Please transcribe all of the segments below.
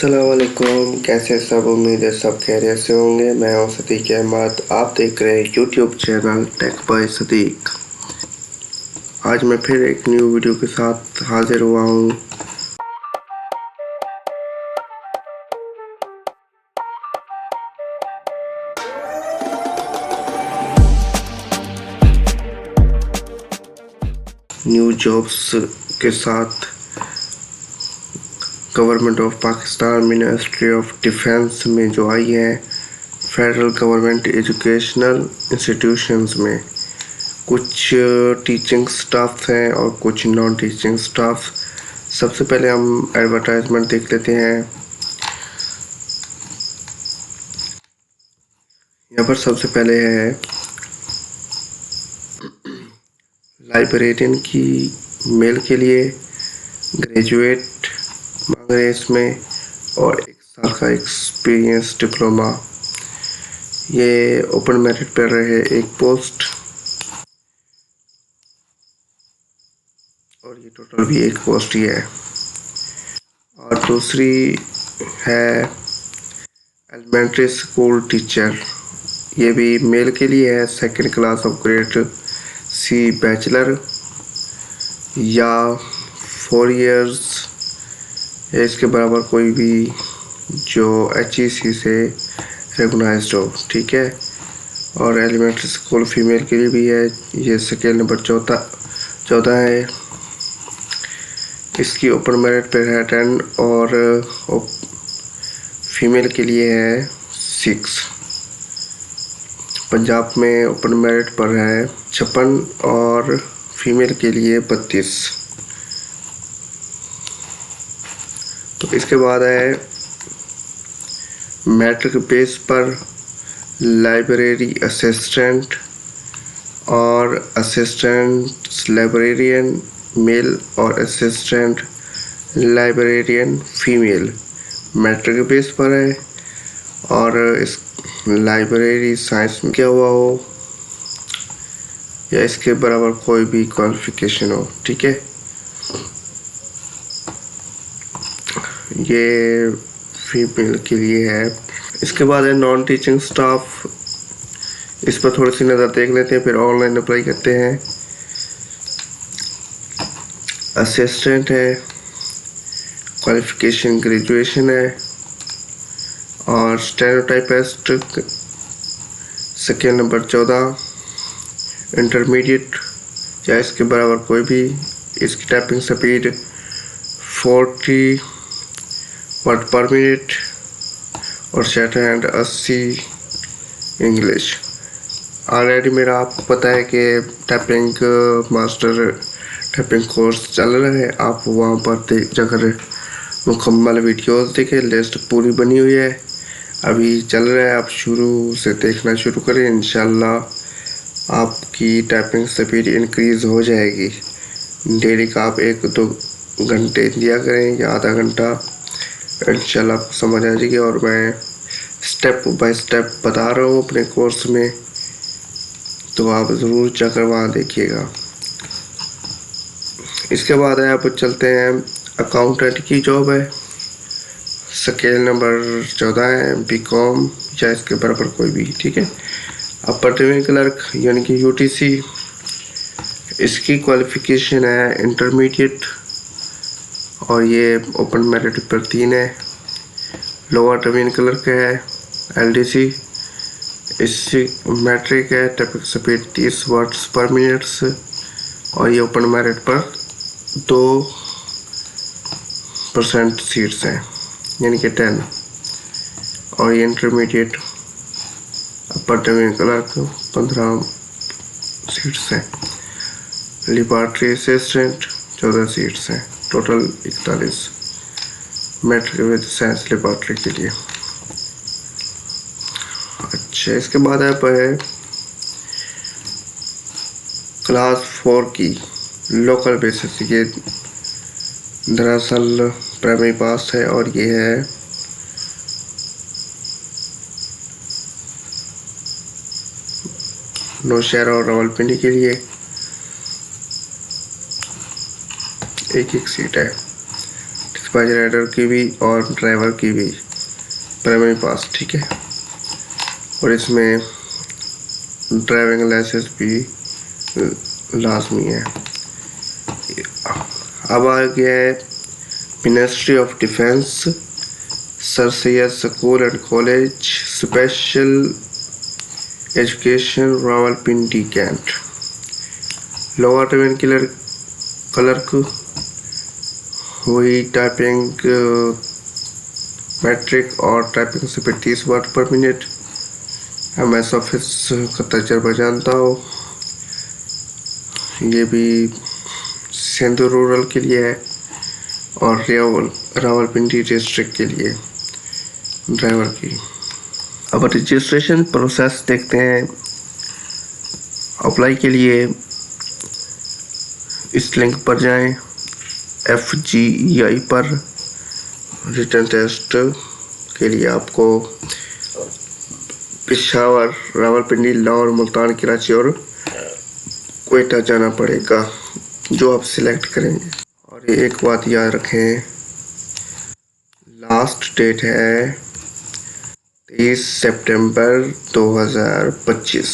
अस्सलामुअलैकुम, कैसे सब। उम्मीद है सब खैरियत से होंगे। मैं हूं सदीक अहमद, आप देख रहे हैं YouTube channel tech by Sadiq. आज मैं फिर एक न्यू वीडियो के साथ हाजिर हुआ हूं। न्यू जॉब्स के साथ government of Pakistan ministry of defence में जो आई है, फेडरल गवर्नमेंट एजुकेशनल इंस्टीट्यूशंस में कुछ टीचिंग स्टाफ हैं और कुछ नॉन टीचिंग स्टाफ। सबसे पहले हम एडवर्टाइजमेंट देख लेते हैं। यहाँ पर सबसे पहले है लाइब्रेरियन की मेल के लिए ग्रेजुएट मांग रहे हैं इसमें, और 1 साल का एक्सपीरियंस डिप्लोमा। ये ओपन मेरिट पर रहे एक पोस्ट, और ये टोटल भी एक पोस्ट ही है। और दूसरी है एलिमेंट्री स्कूल टीचर, ये भी मेल के लिए है। 2nd class of grade C bachelor या 4 इयर्स या इसके बराबर कोई भी जो HEC से रिकॉग्नाइज्ड हो, ठीक है। और एलिमेंट्री स्कूल फीमेल के लिए भी है। ये स्केल नंबर 14 है। इसकी ओपन मेरिट पर है 10 और फीमेल के लिए है 6। पंजाब में ओपन मेरिट पर है 56 और फीमेल के लिए 32। तो इसके बाद है मैट्रिक बेस पर लाइब्रेरी असिस्टेंट और असिस्टेंट लाइब्रेरियन मेल और assistant librarian female matric base पर है। और इस लाइब्रेरी साइंस में क्या हुआ हो या इसके बराबर कोई भी क्वालिफिकेशन हो, ठीक है। ये फीमेल के लिए है। इसके बाद है नॉन टीचिंग स्टाफ। इस पर थोड़ी सी नज़र देख लेते हैं, फिर ऑनलाइन अप्लाई करते हैं। असिस्टेंट है, क्वालिफिकेशन ग्रेजुएशन है, और स्टेनोटाइपिस्ट स्केल नंबर 14 इंटरमीडिएट या इसके बराबर कोई भी। इसकी टाइपिंग स्पीड 40 वर्ड पर मिनट और शॉर्ट हैंड 80 इंग्लिश। ऑलरेडी मेरा आपको पता है कि टाइपिंग मास्टर टाइपिंग कोर्स चल रहा है। आप वहाँ पर जाकर मुकम्मल वीडियोस देखें, लिस्ट पूरी बनी हुई है, अभी चल रहा है। आप शुरू से देखना शुरू करें, इंशाल्लाह आपकी टाइपिंग स्पीड इंक्रीज़ हो जाएगी। डेली का आप 1-2 घंटे दिया करें या आधा घंटा, इंशाल्लाह आपको समझ आ जाएगी। और मैं स्टेप बाय स्टेप बता रहा हूँ अपने कोर्स में, तो आप ज़रूर जाकर वहाँ देखिएगा। इसके बाद है आप चलते हैं अकाउंटेंट की जॉब है। स्केल नंबर 14 है, BCom या इसके बराबर कोई भी, ठीक है। अपर ट्रेनिंग क्लर्क यानी कि UTC, इसकी क्वालिफिकेशन है इंटरमीडिएट और ये ओपन मेरिट पर 3 है। लोअर ट्रेनिंग क्लर्क है LDC, इसकी मैट्रिक है। टाइपिंग स्पीड 30 वर्ड्स पर मिनट और ये ओपन मेरिट पर 2% सीट्स हैं यानी कि 10। और ये intermediate upper training clerk 15 seats हैं। लेबॉर्ट्री असिस्टेंट 14 सीट्स हैं, total 41। Matric with science laboratory के लिए। अच्छा, इसके बाद है क्लास 4 की लोकल बेसिस। ये दरअसल प्राइमरी पास है और ये है नौशहरा और रावलपिंडी के लिए। 1-1 सीट है। सुपरवाइजर राइडर की भी और ड्राइवर की भी प्राइमरी पास, ठीक है। और इसमें ड्राइविंग लाइसेंस भी लाजमी है। अब आ गया है ministry of defence, sir Syed school and college, special education, Rawalpindi cantt. Lower train clerk, वही टाइपिंग मैट्रिक और टाइपिंग से 30 वर्ड पर मिनट। MS ऑफिस का तजर्बा जानता हो, ये भी सिंध रूरल के लिए है और रावलपिंडी डिस्ट्रिक्ट के लिए ड्राइवर की। अब रजिस्ट्रेशन प्रोसेस देखते हैं। अप्लाई के लिए इस लिंक पर जाएं, FGEI पर। रिटर्न टेस्ट के लिए आपको पेशावर, रावलपिंडी, लाहौर, मुल्तान, कराची और क्वेटा जाना पड़ेगा, जो आप सिलेक्ट करेंगे। और एक बात याद रखें, लास्ट डेट है 23 सितंबर 2025।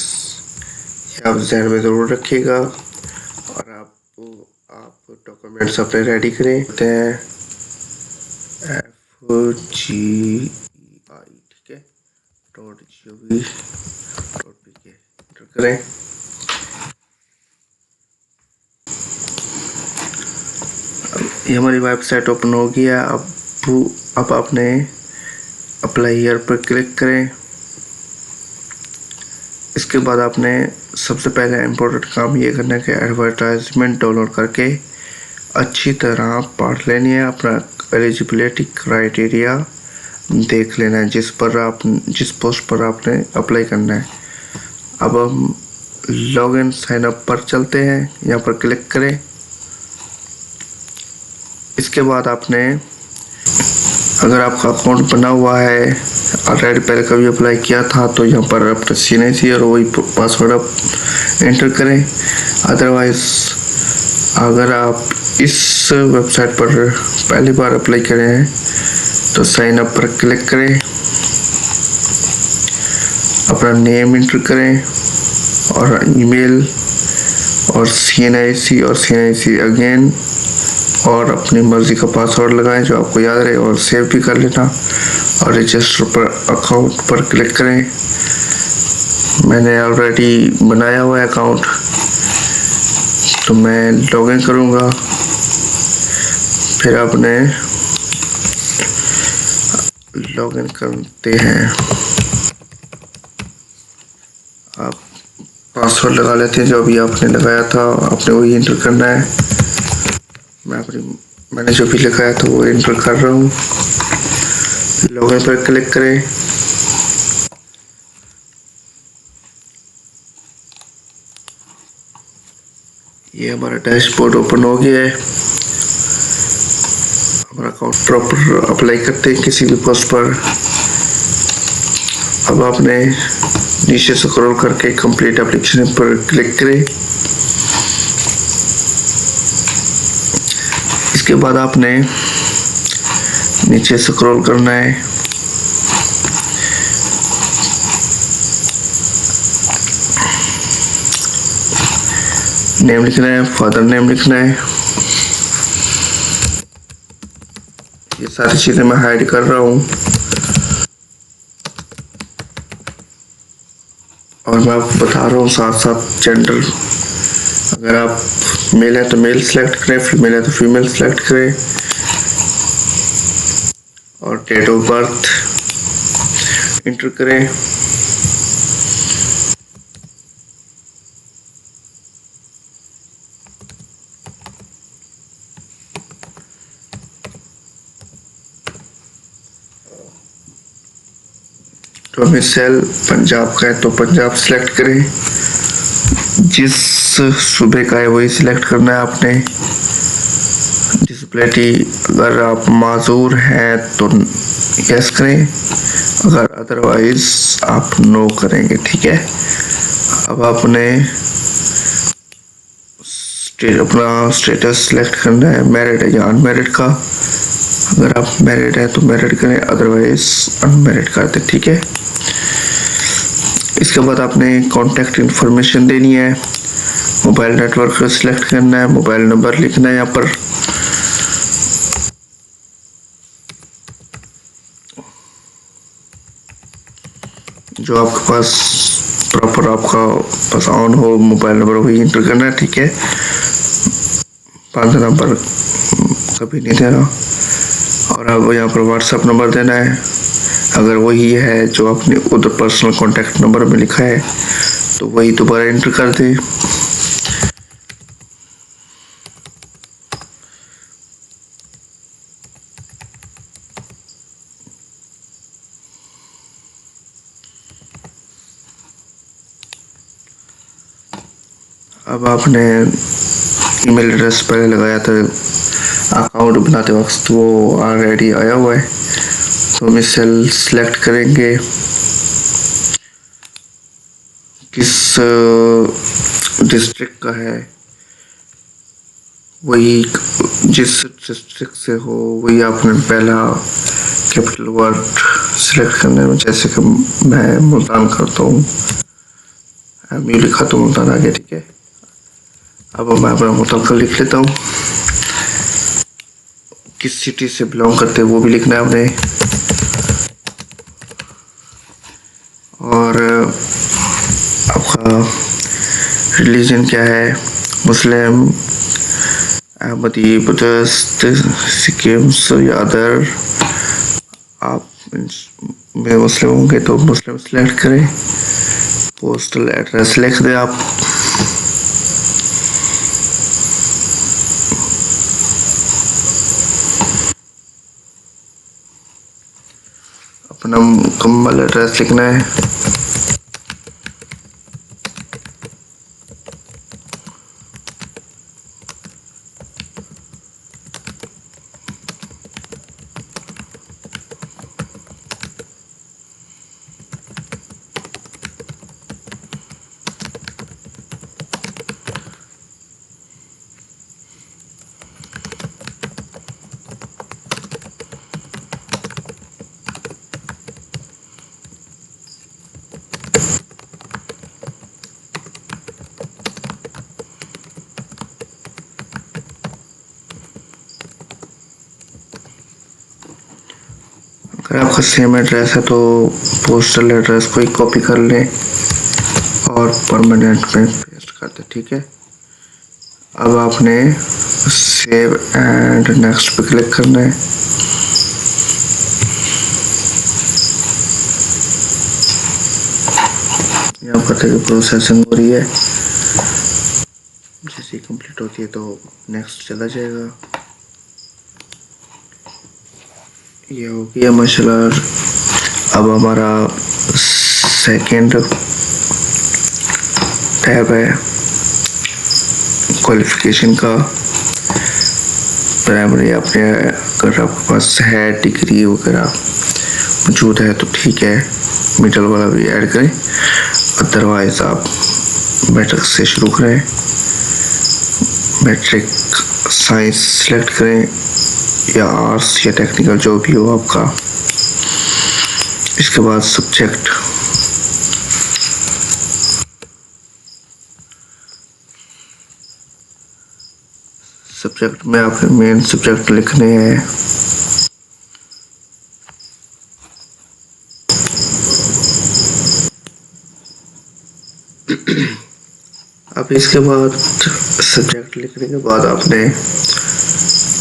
ये आप ध्यान में ज़रूर रखिएगा। और आप डॉक्यूमेंट्स अपने रेडी करें। FGEI, ठीक है, .gov.pk एंटर करें। ये हमारी वेबसाइट ओपन हो गया। अब आपने अप्लाई हियर पर क्लिक करें। इसके बाद आपने सबसे पहले इम्पोर्टेंट काम ये करना है कि एडवर्टाइजमेंट डाउनलोड करके अच्छी तरह पढ़ लेनी है। अपना एलिजिबिलिटी क्राइटेरिया देख लेना है, जिस पोस्ट पर आपने अप्लाई करना है। अब हम लॉगिन साइन अप पर चलते हैं, यहाँ पर क्लिक करें। इसके बाद आपने, अगर आपका अकाउंट बना हुआ है ऑलरेडी, पहले कभी अप्लाई किया था, तो यहाँ पर अपना CNIC और वही पासवर्ड आप एंटर करें। अदरवाइज अगर आप इस वेबसाइट पर पहली बार अप्लाई करें हैं तो साइन अप पर क्लिक करें, अपना नेम एंटर करें और ईमेल और CNIC और CNIC अगेन, और अपनी मर्ज़ी का पासवर्ड लगाएं जो आपको याद रहे, और सेव भी कर लेना। और रजिस्टर पर अकाउंट पर क्लिक करें। मैंने ऑलरेडी बनाया हुआ है अकाउंट, तो मैं लॉगिन करूँगा। फिर आपने लॉगिन करते हैं, आप पासवर्ड लगा लेते हैं जो अभी आपने लगाया था, आपने वही एंटर करना है। मैंने जो भी लिखाया था वो एंटर कर रहा हूँ। लॉगिन पर क्लिक करें। ये हमारा डैशबोर्ड ओपन हो गया है। हमारा अकाउंट प्रॉपर अप्लाई करते हैं किसी भी पोस्ट पर। अब आपने नीचे स्क्रॉल करके कंप्लीट एप्लीकेशन पर क्लिक करें। इसके बाद आपने नीचे स्क्रॉल करना है, नेम लिखना है, फादर नेम लिखना है। ये सारी चीज़ें मैं हाइड कर रहा हूँ और मैं आपको बता रहा हूँ साथ साथ जेंडर। अगर आप मेल है तो मेल सेलेक्ट करें, फीमेल है तो फीमेल सेलेक्ट करें, और डेट ऑफ बर्थ इंटर करें। डोमिसाइल पंजाब का है तो पंजाब सेलेक्ट करें। जिस सूबे का है वही सिलेक्ट करना है आपने। डिसेबिलिटी, अगर आप माजूर हैं तो यस करें, अगर अदरवाइज आप नो करेंगे, ठीक है। अब आपने अपना स्टेटस सिलेक्ट करना है, मैरिड है या अनमैरिड का। अगर आप मैरिड है तो मैरिड करें, अदरवाइज अनमैरिड कर दें। ठीक है, इसके बाद आपने कॉन्टैक्ट इन्फॉर्मेशन देनी है, मोबाइल नेटवर्क सिलेक्ट करना है, मोबाइल नंबर लिखना है यहाँ पर, जो आपके पास प्रॉपर आपका पास ऑन हो मोबाइल नंबर वही इंटर करना है। ठीक है, 5 नंबर कभी नहीं देना। और अब यहाँ पर व्हाट्सएप नंबर देना है, अगर वही है जो आपने उधर पर्सनल कॉन्टैक्ट नंबर में लिखा है तो वही दोबारा एंटर कर दे। अब आपने ईमेल एड्रेस पहले लगाया था अकाउंट बनाते वक्त, वो ऑलरेडी आया हुआ है, तो हम सेल सेलेक्ट करेंगे किस डिस्ट्रिक्ट का है, वही जिस डिस्ट्रिक्ट से हो वही आपने पहला कैपिटल वर्ड सिलेक्ट करने में, जैसे कि मैं मुल्तान करता हूँ, मैं लिखा तो मुल्तान आ गया। ठीक है, अब मैं अपना मुतलका लिख लेता हूँ, किस सिटी से बिलोंग करते हैं वो भी लिखना है आपने, और आपका रिलीजन क्या है, मुस्लिम, अहमदी, बुद्धिस्ट, सिक्किम्स या अदर। आप में मुस्लिम होंगे तो मुस्लिम सेलेक्ट करें, पोस्टल एड्रेस लिख दें आप, अपना मुकम्मल एड्रेस लिखना है। अगर आपका सेम एड्रेस है तो पोस्टल एड्रेस को ही कॉपी कर लें और परमानेंट में पेस्ट कर दें। ठीक है, अब आपने सेव एंड नेक्स्ट पे क्लिक करना है। यहाँ पर देखिए प्रोसेसिंग हो रही है, जैसे कंप्लीट होती है तो नेक्स्ट चला जाएगा। ये हो गया माशाल्लाह। अब हमारा सेकंड टैब है क्वालिफिकेशन का। प्राइमरी अपने अगर आपके पास है डिग्री वगैरह मौजूद है तो ठीक है, मिडल वाला भी ऐड करें, अदरवाइज आप मैट्रिक से शुरू करें, मैट्रिक साइंस सेलेक्ट करें या आर्ट्स या टेक्निकल जो भी हो आपका। इसके बाद सब्जेक्ट, सब्जेक्ट में आपने मेन सब्जेक्ट लिखने हैं। अब इसके बाद सब्जेक्ट लिखने के बाद आपने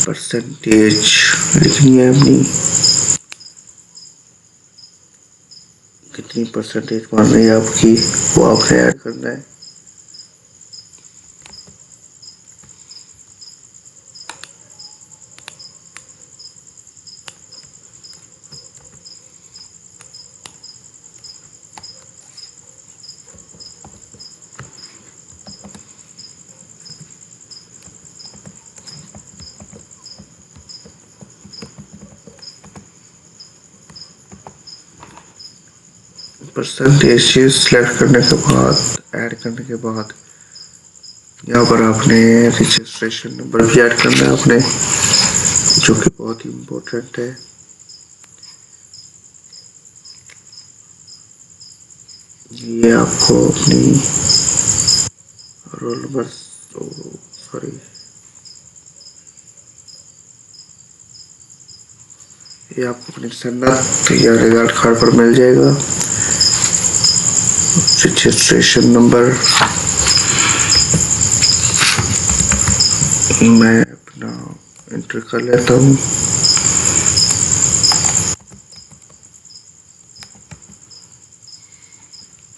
परसेंटेज लिखनी है अपनी, कितनी परसेंटेज मान रही है आपकी वो आपने ऐड करना है। परसेंटेज सिलेक्ट करने के बाद, ऐड करने के बाद यहाँ पर आपने रजिस्ट्रेशन नंबर भी ऐड करना है अपने, जो कि बहुत ही इम्पोर्टेंट है। ये आपको अपनी रोल नंबर सॉरी ये आपको अपनी सन्नत या रिजल्ट कार्ड पर मिल जाएगा। रजिस्ट्रेशन नंबर मैं अपना एंटर कर लेता हूँ।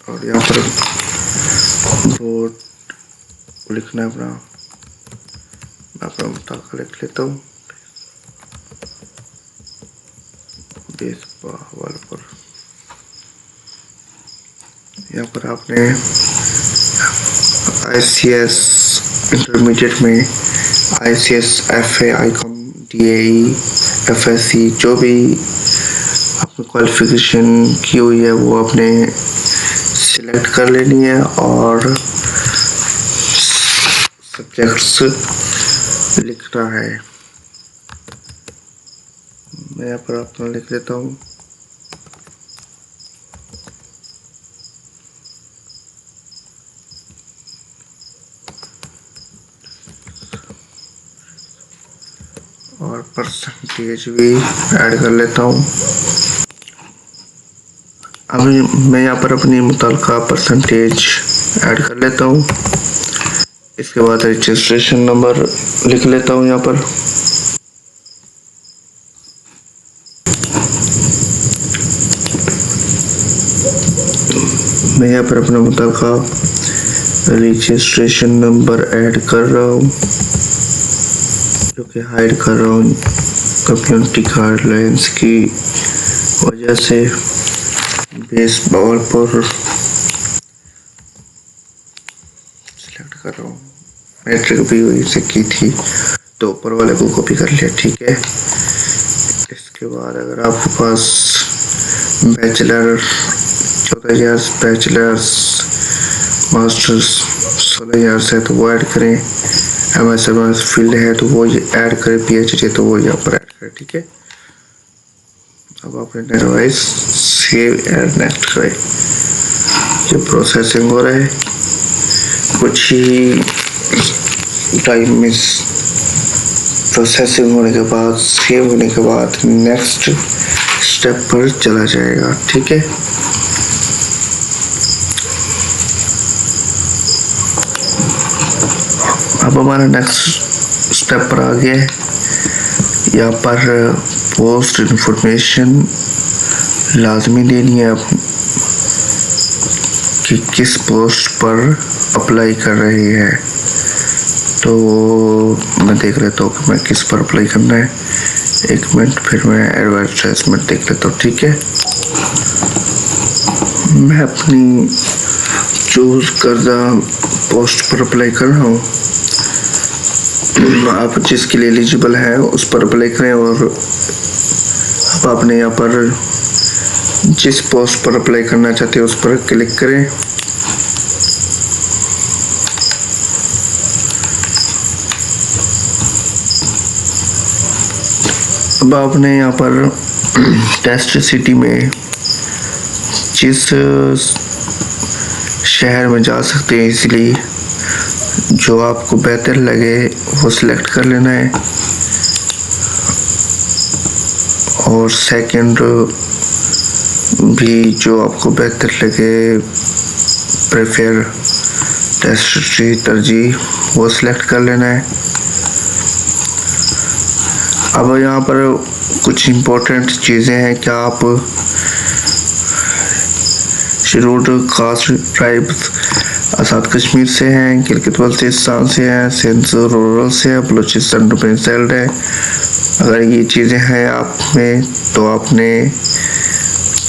और यहाँ पर बोर्ड लिखना है अपना, मैं अपना मुताबिक लिख लेता हूँ। पर यहाँ पर आपने ICS इंटरमीडिएट में ICS FA ICOM DAE FSC जो भी आपने क्वालिफिकेशन की हुई है वो आपने सिलेक्ट कर लेनी है और सब्जेक्ट्स लिखना है। मैं यहाँ पर अपना लिख लेता हूँ। और परसेंटेज भी ऐड कर लेता हूँ। अभी मैं यहाँ पर अपनी मुताल्लिका परसेंटेज ऐड कर लेता हूँ। इसके बाद रजिस्ट्रेशन नंबर लिख लेता हूँ यहाँ पर। मैं यहाँ पर अपना मुताल्लिका रजिस्ट्रेशन नंबर ऐड कर रहा हूँ, जो कि हाइड कर रहा हूँ कम्युनिटी गाइडलाइंस की वजह से। बेस बॉल पर सिलेक्ट कर रहा हूँ। मैट्रिक भी वही से की थी तो ऊपर वाले को कॉपी कर लिया, ठीक है। इसके बाद अगर आपके पास bachelor 14 years, bachelors masters 16 years है तो वो ऐड करें। MS फील्ड है तो वो ऐड करें। PhD है तो वो यहाँ पर ऐड करें, ठीक है। अब आपने नेटवाइज सेव एंड नेक्स्ट करें। ये प्रोसेसिंग हो रहा है, कुछ ही टाइम में प्रोसेसिंग होने के बाद, सेव होने के बाद नेक्स्ट स्टेप पर चला जाएगा, ठीक है। अब हमारा नेक्स्ट स्टेप पर आ गया है। यहाँ पर पोस्ट इन्फॉर्मेशन लाजमी देनी है कि किस पोस्ट पर अप्लाई कर रही है। तो मैं देख लेता हूँ कि मैं किस पर अप्लाई करना है। एक मिनट, फिर मैं एडवर्टाइजमेंट देख लेता हूँ, ठीक है। मैं अपनी चूज करदा पोस्ट पर अप्लाई कर रहा हूँ। आप जिसके लिए एलिजिबल है उस पर अप्लाई करें और अब आपने यहाँ पर जिस पोस्ट पर अप्लाई करना चाहते हैं उस पर क्लिक करें। अब आपने यहाँ पर टेस्ट सिटी में जिस शहर में जा सकते हैं इसलिए जो आपको बेहतर लगे वो सिलेक्ट कर लेना है। और सेकंड भी जो आपको बेहतर लगे, प्रेफर टेस्ट तरजीह वो सिलेक्ट कर लेना है। अब यहाँ पर कुछ इम्पोर्टेंट चीज़ें हैं। क्या आप scheduled caste tribes Azad Kashmir से हैं, गिलगित बल्तिस्तान से हैं, सिंध रूरल से हैं, बलूचिस्तान डोमिसाइल्ड है। अगर ये चीज़ें हैं आप में तो आपने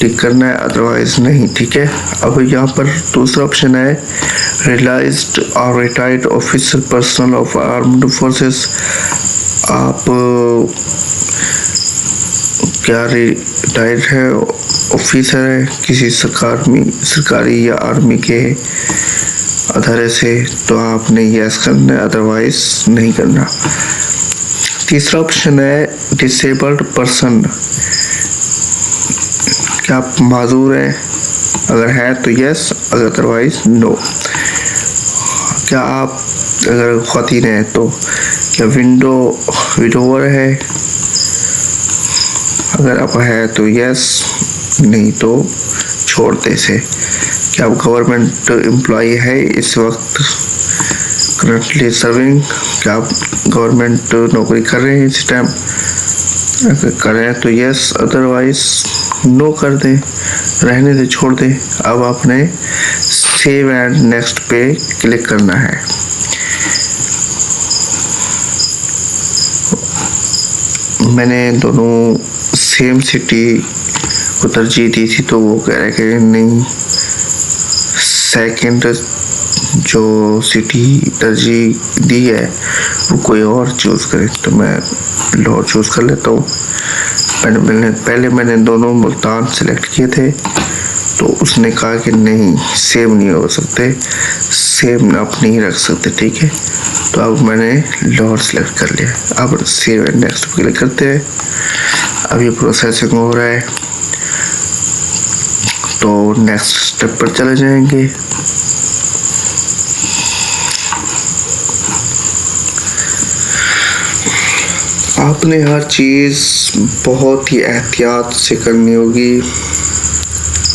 टिक करना है, अदरवाइज नहीं, ठीक है। अब यहाँ पर दूसरा ऑप्शन है रियलाइज्ड और retired officer personal of armed forces. आप क्या रिटायर्ड है, ऑफिसर है किसी सरकारी या आर्मी के अदारे से, तो आपने यस करना है, अदरवाइज नहीं करना, तीसरा ऑप्शन है डिसेबल्ड पर्सन। क्या आप माजूर हैं? अगर है तो यस, अदरवाइज नो। क्या आप अगर ख़वातीन हैं तो क्या विडोवर है? अगर आप है तो यस, नहीं तो छोड़ दे से। क्या आप गवर्नमेंट एम्प्लॉई है इस वक्त करंटली सर्विंग? क्या आप गवर्नमेंट नौकरी कर रहे हैं इस टाइम? अगर कर रहे हैं तो यस, अदरवाइज नो कर दें, रहने से छोड़ दें। अब आपने सेव एंड नेक्स्ट पे क्लिक करना है। मैंने दोनों सेम सिटी को तरजीह दी थी तो वो कह रहे कि नहीं, सेकंड जो सिटी तरजीह दी है वो कोई और चूज़ करे, तो मैं लाहौर चूज़ कर लेता हूँ। पहले मैंने दोनों मुल्तान सेलेक्ट किए थे तो उसने कहा कि नहीं, सेम नहीं हो सकते, सेम आप नहीं रख सकते, ठीक है। तो अब मैंने लाहौर सेलेक्ट कर लिया। अब सेव एंड नेक्स्ट पे क्लिक करते हैं। अब ये प्रोसेसिंग हो रहा है तो नेक्स्ट स्टेप पर चले जाएंगे। आपने हर चीज़ बहुत ही एहतियात से करनी होगी,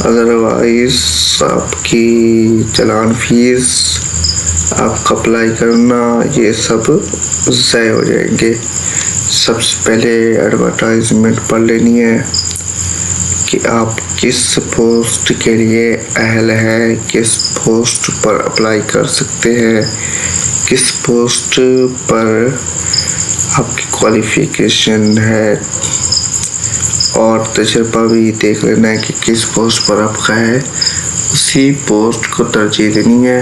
अदरवाइज आपकी चालान फीस, आपका अप्लाई करना, ये सब ज़ाय हो जाएंगे। सबसे पहले एडवर्टाइजमेंट पढ़ लेनी है कि आप किस पोस्ट के लिए अहल है, किस पोस्ट पर अप्लाई कर सकते हैं, किस पोस्ट पर आपकी क्वालिफ़िकेशन है, और तजुर्बा भी देख लेना है कि किस पोस्ट पर आपका है, उसी पोस्ट को तरजीह देनी है।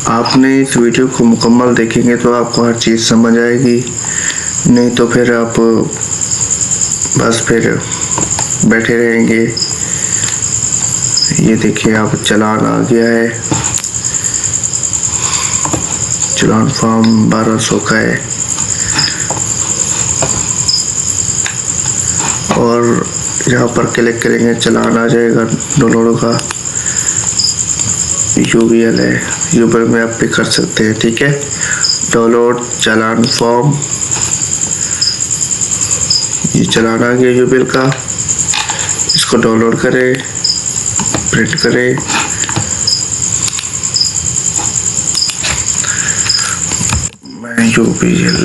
आपने इस वीडियो को मुकम्मल देखेंगे तो आपको हर चीज़ समझ आएगी, नहीं तो फिर आप बस फिर बैठे रहेंगे। ये देखिए, आप चालान आ गया है, चालान फॉर्म 1200 का है और यहाँ पर क्लिक करेंगे चालान आ जाएगा डाउनलोड का। UBL है, UBL में आप भी कर सकते हैं, ठीक है। डाउनलोड चालान फॉर्म, ये चालान आ गया UBL का, इसको डाउनलोड करें, प्रिंट करें। मैं UBL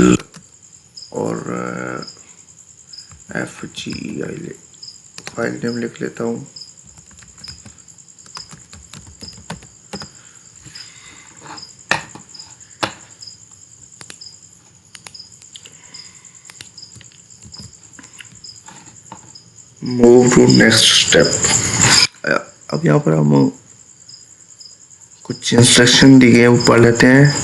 और FGI फाइल नेम लिख लेता हूँ। Move to next step. अब यहाँ पर हम कुछ इंस्ट्रक्शन दी गए वो पढ़ लेते हैं।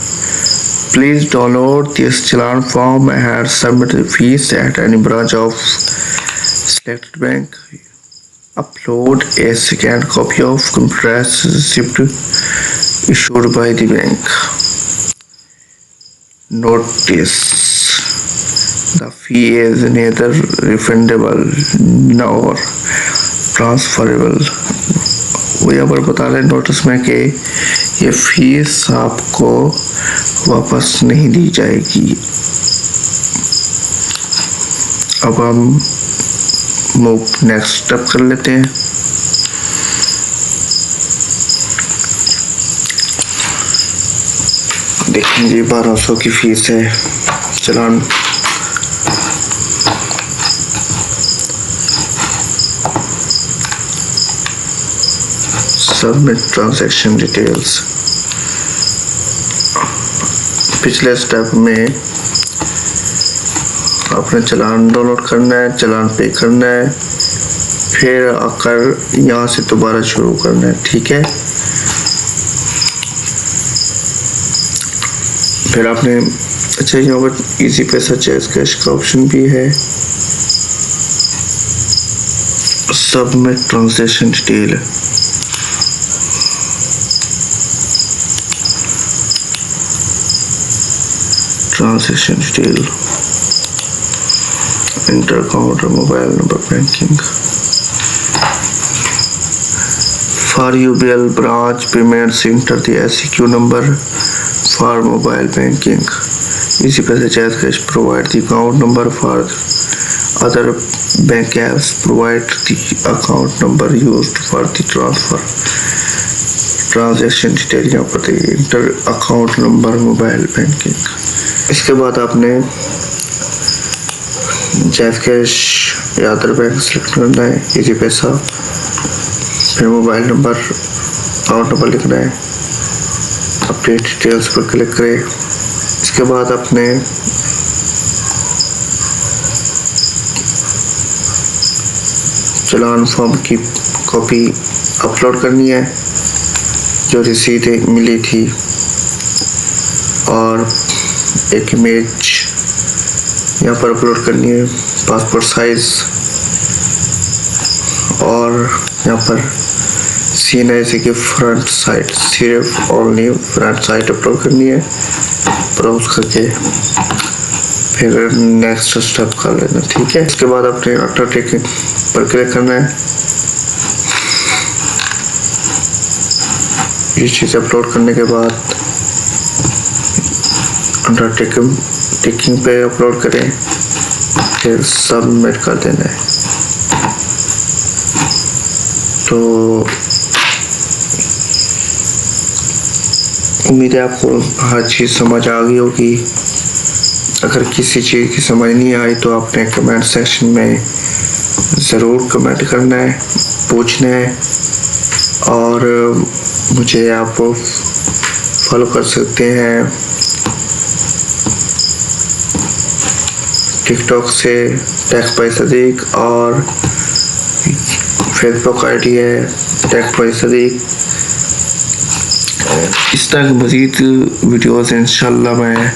Please download this challan form and submit the fees at any branch of selected bank. Upload A scan copy of computerised receipt issued by the bank. Notice the fee is neither refundable nor transferable. वो यहाँ पर बता रहे हैं notice में कि ये fees आपको वापस नहीं दी जाएगी। अब हम मूव नेक्स्ट स्टेप कर लेते हैं। देखेंगे 1200 की फीस है चालान। Submit transaction details. पिछले स्टेप में आपने चालान डाउनलोड करना है, चालान पे करना है, फिर आकर यहाँ से दोबारा शुरू करना है, ठीक है। फिर आपने अच्छा यहाँ पर इजी पैसा चेंज कैश का ऑप्शन भी है। Submit transaction detail, transaction detail, enter account or mobile number banking. For UBL branch payments, enter the SEQ number for mobile banking. Easy पैसे Jazz Cash provide the account number. For other bank apps, provide the account number used for the transfer. Transaction detail यहाँ पर inter account number mobile banking. इसके बाद आपने jazz cash या other bank select करना है, easy पैसा, फिर मोबाइल नंबर, अकाउंट नंबर लिखना है, अपडेट डिटेल्स पर क्लिक करें। इसके बाद आपने चालान फॉर्म की कॉपी अपलोड करनी है जो रसीद मिली थी, और एक इमेज यहाँ पर अपलोड करनी है पासपोर्ट साइज, और यहाँ पर सीन ऐसे कि फ्रंट साइड, सिर्फ ओनली फ्रंट साइड अपलोड करनी है। ब्राउज करके फिर नेक्स्ट स्टेप कर लेना, ठीक है। इसके बाद अपने अंडरटेकिंग पर क्लिक करना है। ये चीज़ अपलोड करने के बाद अंडरटेकिंग पे अपलोड करें, फिर सबमिट कर देना है। तो उम्मीद है आपको हर चीज़ समझ आ गई होगी। अगर किसी चीज़ की समझ नहीं आई तो आपने कमेंट सेक्शन में ज़रूर कमेंट करना है, पूछना है, और मुझे आप फॉलो कर सकते हैं टिकटॉक से टेक बाय सदीक, और फेसबुक आईडी है टेक बाय सदीक। इस तरह की मज़ीद वीडियोस इंशाल्लाह मैं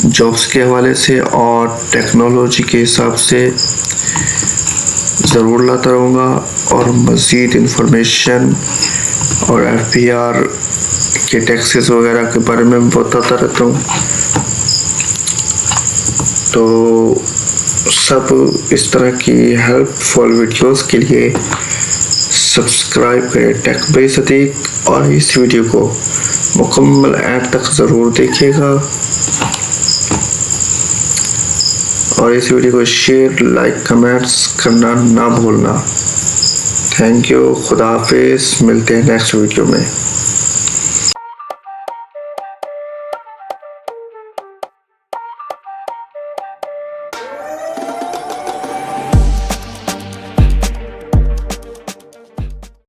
जॉब्स के हवाले से और टेक्नोलॉजी के हिसाब से ज़रूर लाता रहूँगा, और मज़ीद इंफॉर्मेशन और FBR के टैक्सेस वगैरह के बारे में बताता रहता हूँ। तो सब इस तरह की हेल्पफुल वीडियोस के लिए सब्सक्राइब करें टेक बाय सदीक, और इस वीडियो को मुकम्मल एंड तक ज़रूर देखिएगा, और इस वीडियो को शेयर, लाइक, कमेंट्स करना ना भूलना। थैंक यू, खुदा हाफिज़, मिलते हैं नेक्स्ट वीडियो में।